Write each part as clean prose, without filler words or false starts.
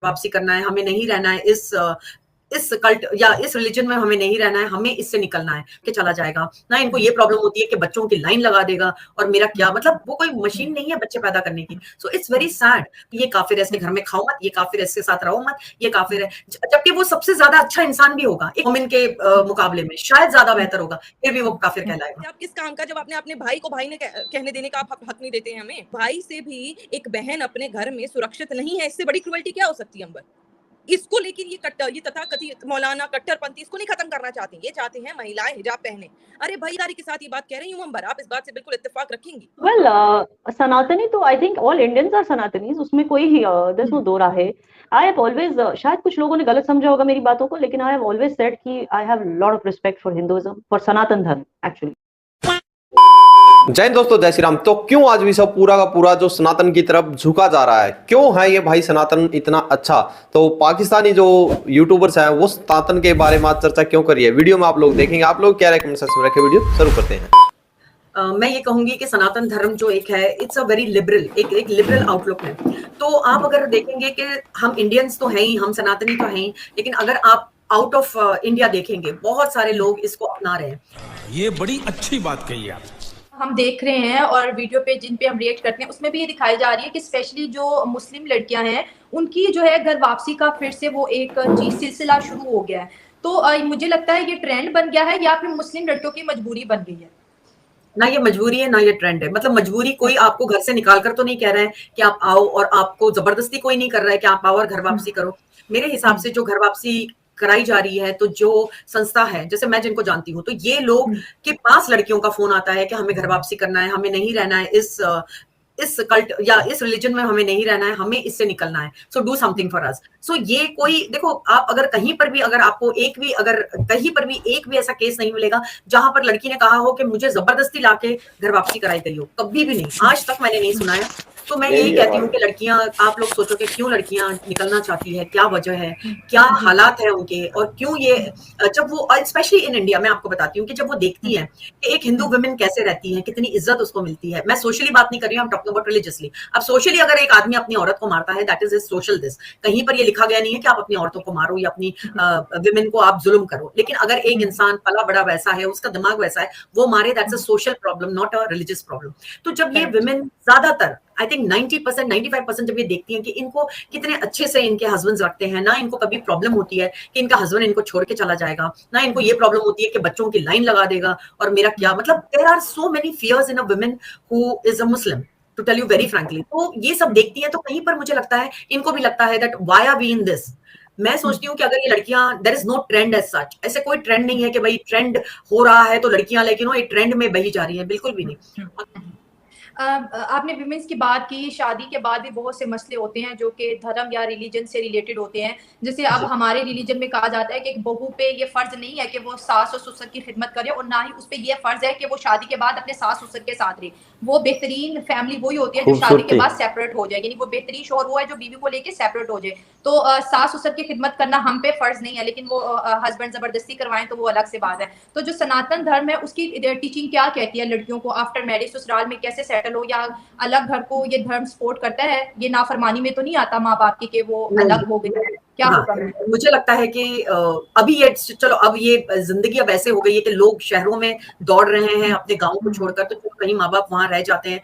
वापसी करना है, हमें नहीं रहना है इस कल्ट या इस रिलीजन में हमें नहीं रहना है, हमें इससे निकलना है कि चला जाएगा ना। इनको ये प्रॉब्लम होती है कि बच्चों की लाइन लगा देगा और मेरा क्या मतलब, वो कोई मशीन नहीं है बच्चे पैदा करने की। सो इट्स वेरी सैड कि ये काफिर है, इसके घर में खाओ मत, ये काफिर है, इसके साथ रहो मत, ये काफिर है, जबकि वो सबसे ज्यादा अच्छा इंसान भी होगा एक मोमिन के मुकाबले में, शायद ज्यादा बेहतर होगा, फिर भी वो काफिर कहलाएगा। आप किस काम का, जब आपने अपने भाई को भाई ने कहने देने का आप हक नहीं देते हैं हमें। भाई से भी एक बहन अपने घर में सुरक्षित नहीं है, इससे बड़ी क्रूएल्टी क्या हो सकती है अंबर। इसको लेकिन ये तथाकथित मौलाना कट्टरपंथी इसको नहीं खत्म करना चाहते, ये चाहते हैं महिलाएं हिजाब पहने। अरे भाईदारी के साथ ये बात कह रही हूँ अंबर, आप इस बात से बिल्कुल इत्तेफाक रखेंगी। वेल सनातनी तो I think all Indians are Sanatanis, उसमें कोई देयर इज नो दो राह है। आई हैव ऑलवेज शायद कुछ लोगों ने गलत समझा होगा मेरी बातों को, लेकिन आई हैव ऑलवेज सेड कि I have lot of respect for Hinduism, for Sanatan Dharma actually. जय हिंद दोस्तों, जय श्री राम। तो क्यों आज भी सब पूरा का पूरा जो सनातन की तरफ झुका जा रहा है, क्यों है ये भाई सनातन इतना अच्छा? तो पाकिस्तानी जो यूट्यूबर्स हैं वो सनातन के बारे में आज चर्चा क्यों करिए, वीडियो में आप लोग देखेंगे। आप लोग क्या कमेंट सेक्शन में रखे, वीडियो शुरू करते हैं। मैं ये कहूंगी कि सनातन धर्म जो एक है, इट्स अ वेरी लिबरल, एक लिबरल आउटलुक है। तो आप अगर देखेंगे कि हम इंडियंस तो हैं ही, हम सनातनी तो हैं ही, लेकिन अगर आप आउट ऑफ इंडिया देखेंगे, बहुत सारे लोग इसको अपना रहे हैं। ये बड़ी अच्छी बात कही आप। हम देख रहे हैं और वीडियो पे जिन पे हम रिएक्ट करते हैं उसमें भी ये दिखाई जा रही है कि स्पेशली जो मुस्लिम लड़कियां हैं उनकी जो है घर वापसी का फिर से वो एक चीज सिलसिला शुरू हो गया है। तो मुझे लगता है ये ट्रेंड बन गया है या फिर मुस्लिम लड़कियों की मजबूरी बन गई है। ना ये मजबूरी है ना ये ट्रेंड है। मतलब मजबूरी, कोई आपको घर से निकाल कर तो नहीं कह रहा है कि आप आओ, और आपको जबरदस्ती कोई नहीं कर रहा है कि आप आओ और घर वापसी करो। मेरे हिसाब से जो घर वापसी कराई जा रही है, तो जो संस्था है, जैसे मैं जिनको जानती हूँ, तो ये लोग के पास लड़कियों का फोन आता है कि हमें घर वापसी करना है, हमें नहीं रहना है इस कल्ट या इस रिलीजन में हमें नहीं रहना है, हमें इससे निकलना है, so do something for us. So ये कोई, देखो आप अगर कहीं पर भी, अगर आपको कहीं पर भी एक भी ऐसा केस नहीं मिलेगा जहां पर लड़की ने कहा हो कि मुझे जबरदस्ती लाके घर वापसी कराई गई हो, कभी भी नहीं, आज तक मैंने नहीं सुना है। तो मैं यही कहती हूँ कि लड़कियां, आप लोग सोचो कि क्यों लड़कियां निकलना चाहती है, क्या वजह है, क्या हालात है उनके, और क्यों ये, जब वो स्पेशली इन इंडिया, मैं आपको बताती हूँ कि जब वो देखती है कि एक हिंदू वुमेन कैसे रहती है, कितनी इज्जत उसको मिलती है। मैं सोशली बात नहीं कर रही हूँ, टॉकिंग अबाउट रिलीजियसली। अब सोशली अगर एक आदमी अपनी औरत को मारता है, दैट इज सोशल दिस, कहीं पर ये लिखा गया नहीं है कि आप अपनी औरतों को मारो या अपनी वुमेन को आप जुल्म करो, लेकिन अगर एक इंसान पला बड़ा वैसा है, उसका दिमाग वैसा है, वो मारे, that's a social problem, not a religious problem. तो जब ये वुमेन ज्यादातर, आई थिंक 90%, 95% जब ये देखती हैं कि इनको कितने अच्छे से इनके हस्बैंड्स रखते हैं, ना इनको कभी प्रॉब्लम होती है कि इनका हस्बैंड इनको छोड़ के चला जाएगा, ना इनको ये प्रॉब्लम होती है कि बच्चों की लाइन लगा देगा और मेरा क्या मतलब, there are so many fears in a women who is a Muslim, to tell you very frankly. तो ये सब देखती है, तो कहीं पर मुझे लगता है इनको भी लगता है that why are we in this. मैं सोचती हूँ कि अगर ये लड़कियां, there is no trend as such, ऐसे कोई ट्रेंड नहीं है कि भाई ट्रेंड हो रहा है तो लड़कियां, लेकिन वो एक ट्रेंड में बही जा रही है, बिल्कुल भी नहीं। आपने विमेंस की बात की, शादी के बाद भी बहुत से मसले होते हैं जो कि धर्म या रिलीजन से रिलेटेड होते हैं। जैसे अब हमारे रिलीजन में कहा जाता है कि एक बहू पे ये फर्ज नहीं है कि वो सास और ससुर की खिदमत करे, और ना ही उस पे ये फर्ज है कि वो शादी के बाद अपने सास ससुर के साथ रहे। वो बेहतरीन फैमिली वही होती है जो शादी के बाद सेपरेट हो जाए, यानी वो बेहतरीन शौहर वो है जो बीवी को लेके सेपरेट हो जाए। तो सास ससुर की खिदमत करना हम पे फर्ज नहीं है, लेकिन वो हस्बैंड जबरदस्ती करवाएं तो वो अलग से बात है। तो जो सनातन धर्म है उसकी टीचिंग क्या कहती है लड़कियों को आफ्टर मैरिज ससुराल में कैसे सेटल हो, या अलग घर को ये धर्म सपोर्ट करता है? ये नाफरमानी में तो नहीं आता माँ बाप की कि वो अलग हो गए? क्या होगा? मुझे लगता है कि अभी ये, चलो अब ये जिंदगी अब ऐसे हो गई है कि लोग शहरों में दौड़ रहे हैं अपने गांव को छोड़कर, तो कहीं माँ बाप वहां रह जाते हैं।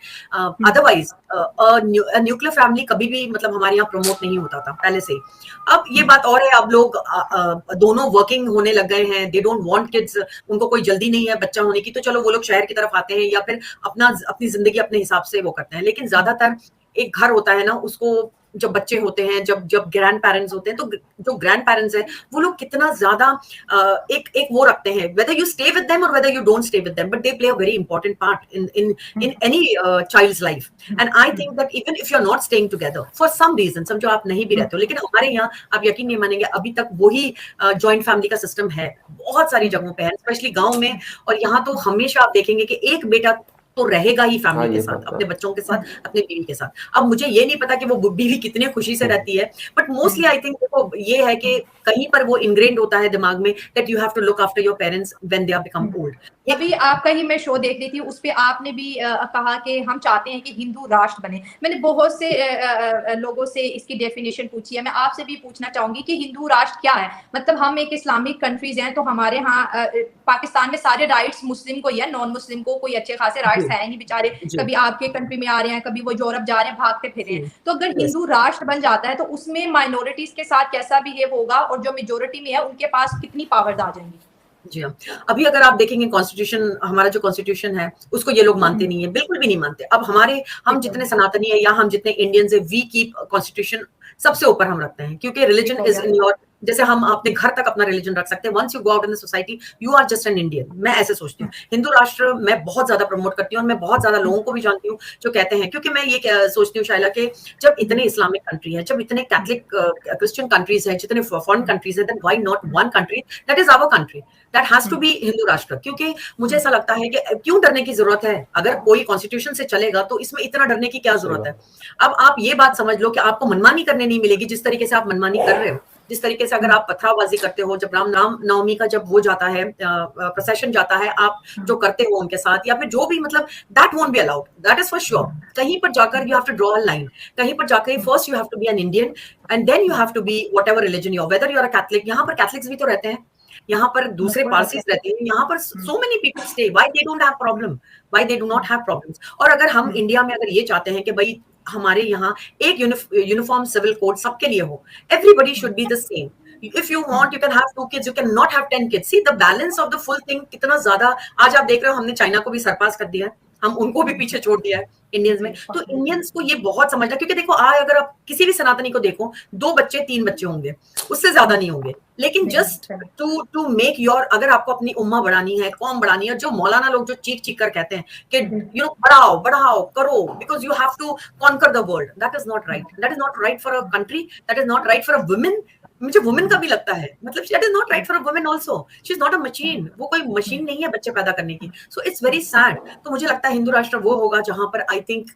अदरवाइज न्यूक्लियर फैमिली कभी भी, मतलब हमारे यहाँ प्रमोट नहीं होता था पहले से ही। अब ये बात और है, अब लोग दोनों वर्किंग होने लग गए हैं, दे डोंट वांट किड्स, उनको कोई जल्दी नहीं है बच्चा होने की, तो चलो वो लोग शहर की तरफ आते हैं या फिर अपनी जिंदगी अपने हिसाब से वो करते हैं। लेकिन ज्यादातर एक घर होता है ना, उसको जब बच्चे होते हैं, जब ग्रैंड पेरेंट्स होते हैं, तो जो ग्रैंड पेरेंट्स हैं वो लोग कितना ज्यादा एक वो रखते हैं, whether you stay with them और whether you don't stay with them, but they play a very important part in any child's life. And I think that even if you are not staying together for some reason, समझो आप नहीं भी रहते हो, लेकिन हमारे यहाँ आप यकीन नहीं मानेंगे, अभी तक वही जॉइंट फैमिली का सिस्टम है बहुत सारी जगहों पे है, स्पेशली गाँव में। और यहाँ तो हमेशा आप देखेंगे कि एक बेटा तो रहेगा ही हाँ, फैमिली ये के साथ, बात है। अपने बच्चों के साथ, अपने बीवी के साथ। अब मुझे ये नहीं पता कि वो बीवी कितने खुशी से रहती है, बट मोस्टली आई थिंक देखो ये है कि कहीं पर वो इनग्रेन्ड होता है दिमाग में that you have to look after your parents when they are become old. अभी आपका ही मैं शो देख रही थी, उस पे आपने भी कहा कि हम चाहते हैं कि हिंदू राष्ट्र बने। मैंने बहुत से लोगों से इसकी डेफिनेशन पूछी है, मैं आपसे भी पूछना चाहूंगी कि हिंदू राष्ट्र क्या है। मतलब हम एक इस्लामिक कंट्रीज हैं, तो हमारे यहाँ पाकिस्तान में सारे राइट्स मुस्लिम को ही है, नॉन मुस्लिम को कोई अच्छे खासे राइट्स है नहीं बेचारे। कभी आपके कंट्री में आ रहे हैं, कभी वो यूरोप जा रहे हैं, भागते फिर रहे हैं। तो अगर हिंदू राष्ट्र बन जाता है तो उसमें माइनॉरिटीज के साथ कैसा बिहेव होगा, और जो मेजोरिटी में है उनके पास कितनी पावर्स आ जाएंगी? जी हाँ, अभी अगर आप देखेंगे कॉन्स्टिट्यूशन, हमारा जो कॉन्स्टिट्यूशन है उसको ये लोग मानते नहीं है, बिल्कुल भी नहीं मानते। अब हम जितने सनातनी है या हम जितने इंडियंस है, वी कीप कॉन्स्टिट्यूशन सबसे ऊपर हम रखते हैं, क्योंकि रिलीजन इज इन योर, जैसे हम अपने घर तक अपना रिलीजन रख सकते हैं। Once you go out in the society you are just an Indian. मैं ऐसे सोचती हूँ। हिंदू राष्ट्र मैं बहुत ज्यादा प्रमोट करती हूँ, और मैं बहुत ज्यादा लोगों को भी जानती हूँ जो कहते हैं, क्योंकि मैं ये सोचती हूँ शायला कि जब इतने इस्लामिक कंट्री है, जब इतने कैथलिक क्रिश्चियन कंट्रीज है, जितने फॉरेन कंट्रीज है, then why not one country that is our country, that has to be Hindu राष्ट्र। क्योंकि मुझे ऐसा लगता है कि क्यों डरने की जरूरत है, अगर कोई कॉन्स्टिट्यूशन से चलेगा तो इसमें इतना डरने की क्या जरूरत है। अब आप ये बात समझ लो कि आपको मनमानी करने नहीं मिलेगी जिस तरीके से आप मनमानी कर रहे हो। जिस तरीके से अगर आप पथरावबाजी करते हो, जब राम नवमी का जब वो जाता है, प्रोसेशन जाता है, आप जो करते हो उनके साथ, या फिर जो भी, मतलब that won't be allowed, that is for sure. कहीं पर जाकर you have to draw a line, कहीं पर जाकर first you have to be an Indian and then you have to be whatever religion you are, whether you are a Catholic. यहाँ पर Catholics भी तो रहते हैं, यहाँ पर दूसरे पारसीज रहते हैं, यहाँ पर so many people stay, why they don't have problem, why they do not have problems. और अगर हम इंडिया में अगर ये चाहते हैं कि भाई हमारे यहाँ एक यूनिफॉर्म सिविल कोड सबके लिए हो, everybody should be the same. If you want, you can have 2 kids, you can not have 10 kids. See the balance of the full thing कितना ज्यादा आज आप देख रहे हो, हमने चाइना को भी सरपास कर दिया है, हम उनको भी पीछे छोड़ दिया है इंडियंस में। तो इंडियंस को ये बहुत समझना, क्योंकि देखो अगर आप किसी भी सनातनी को देखो, 2 बच्चे 3 बच्चे होंगे, उससे ज्यादा नहीं होंगे। लेकिन जस्ट टू मेक योर, अगर आपको अपनी उम्मा बढ़ानी है, कौम बढ़ानी है, जो मौलाना लोग जो चीख कर कहते हैं कि यू नो बढ़ाओ करो, because you have to conquer the world, that is not right. That is not right for a country, that is not right for a women. मुझे वुमेन का भी लगता है, मतलब that is not right for a women also, she is not a machine, वो कोई machine नहीं है बच्चे पैदा करने की। So it's very sad. तो मुझे लगता है हिंदू राष्ट्र वो होगा जहां पर आई थिंक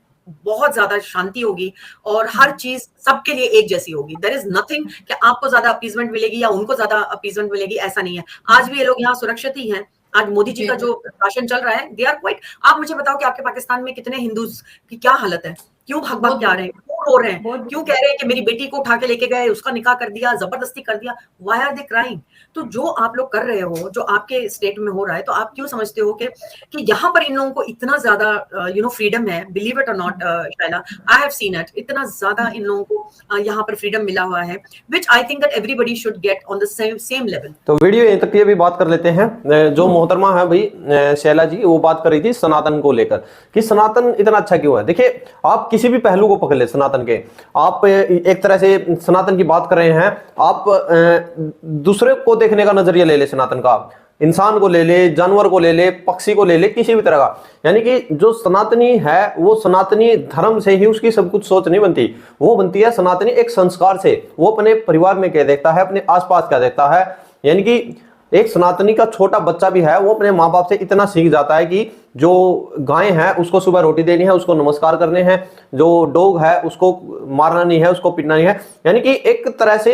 बहुत ज्यादा शांति होगी और हर चीज सबके लिए एक जैसी होगी। देयर इज नथिंग कि आपको ज्यादा अपीजमेंट मिलेगी या उनको ज्यादा अपीजमेंट मिलेगी, ऐसा नहीं है। आज भी ये लोग यहाँ सुरक्षित ही हैं। आज मोदी जी का जो शासन चल रहा है, दे आर क्वाइट। आप मुझे बताओ कि आपके पाकिस्तान में कितने हिंदूज की क्या हालत है, क्यों भाग के आ रहे हैं, क्यों रो रहे हैं, क्यों कह रहे हैं कि मेरी बेटी को उठा के लेके गए, उसका निकाह कर दिया, जबरदस्ती कर दिया, व्हाई आर दे क्राइंग। तो जो आप लोग कर रहे हो, जो आपके स्टेट में हो रहा है, तो आप क्यों समझते हो कि यहाँ पर इन लोगों को इतना ज्यादा फ्रीडम है। बिलीव इट और नॉट शायला, आई हैव सीन इट, इतना ज्यादा इन लोगों को यहाँ पर फ्रीडम मिला हुआ है, which I think that everybody should get on the same level. तो वीडियो यहीं तक की अभी बात कर लेते हैं। जो मोहतरमा है भाई शैला जी, वो बात कर रही थी सनातन को लेकर कि सनातन इतना अच्छा क्यों है। देखिए, आप किसी भी पहलू को पकड़ ले सनातन के, आप एक तरह से सनातन की बात कर रहे हैं, आप दूसरे को देखने का नजरिया ले ले सनातन का, इंसान को ले ले, जानवर को ले ले, पक्षी को ले ले, किसी भी तरह का। यानी कि जो सनातनी है वो सनातनी धर्म से ही उसकी सब कुछ सोच नहीं बनती, वो बनती है सनातनी एक संस्कार से। वो अपने परिवार में क्या देखता है, अपने आसपास क्या देखता है। यानी कि एक सनातनी का छोटा बच्चा भी है, वो अपने माँ बाप से इतना सीख जाता है कि जो गाय है उसको सुबह रोटी देनी है, उसको नमस्कार करने हैं, जो डॉग है उसको मारना नहीं है, उसको पीटना नहीं है। यानी कि एक तरह से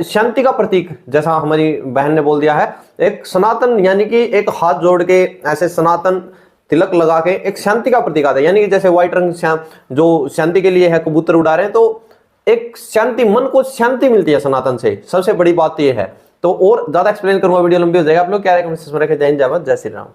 शांति का प्रतीक, जैसा हमारी बहन ने बोल दिया है, एक सनातन यानी कि एक हाथ जोड़ के ऐसे सनातन तिलक लगा के एक शांति का प्रतीक आता है। यानी कि जैसे व्हाइट रंग जो शांति के लिए है, कबूतर उड़ा रहे हैं, तो एक शांति, मन को शांति मिलती है सनातन से। सबसे बड़ी बात तो ये है। तो और ज्यादा एक्सप्लेन करूंगा, वीडियो लंबी हो जाएगा। आप लोग क्या कमेंट में रखें। जय हिंद, जय भारत, जय श्री राम।